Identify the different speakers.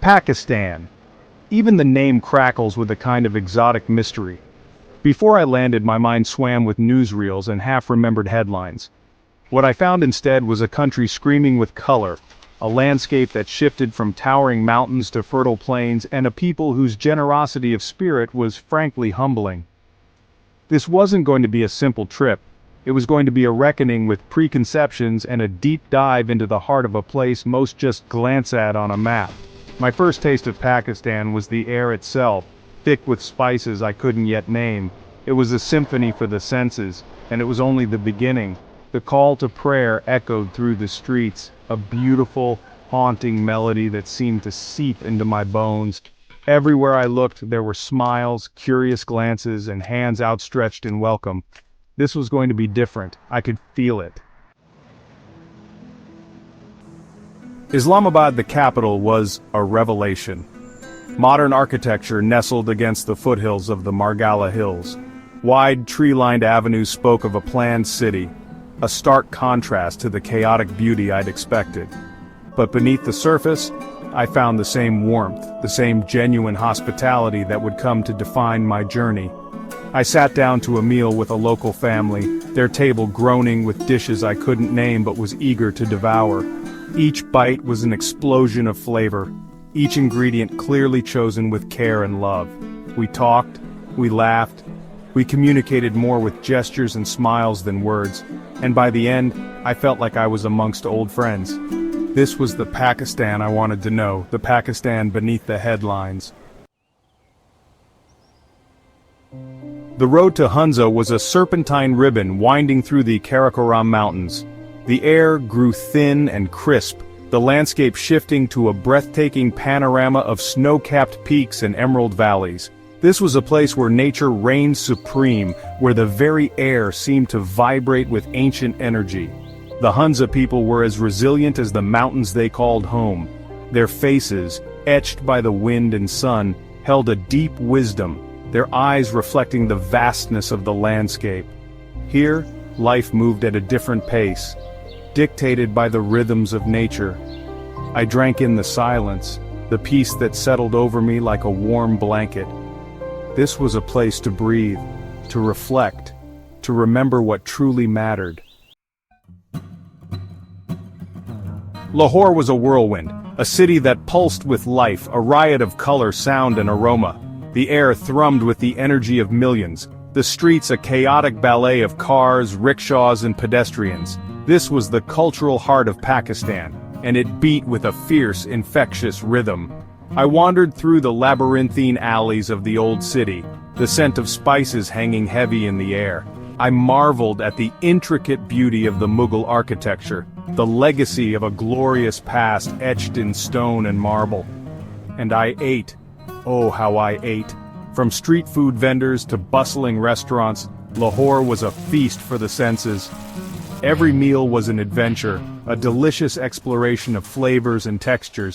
Speaker 1: Pakistan. Even the name crackles with a kind of exotic mystery. Before I landed, my mind swam with newsreels and half-remembered headlines. What I found instead was a country screaming with color, a landscape that shifted from towering mountains to fertile plains, and a people whose generosity of spirit was frankly humbling. This wasn't going to be a simple trip. It was going to be a reckoning with preconceptions and a deep dive into the heart of a place most just glance at on a map. My first taste of Pakistan was the air itself, thick with spices I couldn't yet name. It was a symphony for the senses, and it was only the beginning. The call to prayer echoed through the streets, a beautiful, haunting melody that seemed to seep into my bones. Everywhere I looked, there were smiles, curious glances, and hands outstretched in welcome. This was going to be different. I could feel it. Islamabad, the capital, was a revelation. Modern architecture nestled against the foothills of the Margala Hills. Wide, tree-lined avenues spoke of a planned city, a stark contrast to the chaotic beauty I'd expected. But beneath the surface, I found the same warmth, the same genuine hospitality that would come to define my journey. I sat down to a meal with a local family, their table groaning with dishes I couldn't name but was eager to devour. Each bite was an explosion of flavor, each ingredient clearly chosen with care and love. We talked, we laughed, we communicated more with gestures and smiles than words, and by the end, I felt like I was amongst old friends. This was the Pakistan I wanted to know, the Pakistan beneath the headlines. The road to Hunza was a serpentine ribbon winding through the Karakoram Mountains. The air grew thin and crisp, the landscape shifting to a breathtaking panorama of snow-capped peaks and emerald valleys. This was a place where nature reigned supreme, where the very air seemed to vibrate with ancient energy. The Hunza people were as resilient as the mountains they called home. Their faces, etched by the wind and sun, held a deep wisdom, their eyes reflecting the vastness of the landscape. Here, life moved at a different pace, dictated by the rhythms of nature. I drank in the silence, the peace that settled over me like a warm blanket. This was a place to breathe, to reflect, to remember what truly mattered. Lahore was a whirlwind, a city that pulsed with life, a riot of color, sound, and aroma. The air thrummed with the energy of millions, the streets a chaotic ballet of cars, rickshaws, and pedestrians. This was the cultural heart of Pakistan, and it beat with a fierce, infectious rhythm. I wandered through the labyrinthine alleys of the old city, the scent of spices hanging heavy in the air. I marveled at the intricate beauty of the Mughal architecture, the legacy of a glorious past etched in stone and marble. And I ate. Oh, how I ate. From street food vendors to bustling restaurants, Lahore was a feast for the senses. Every meal was an adventure, a delicious exploration of flavors and textures.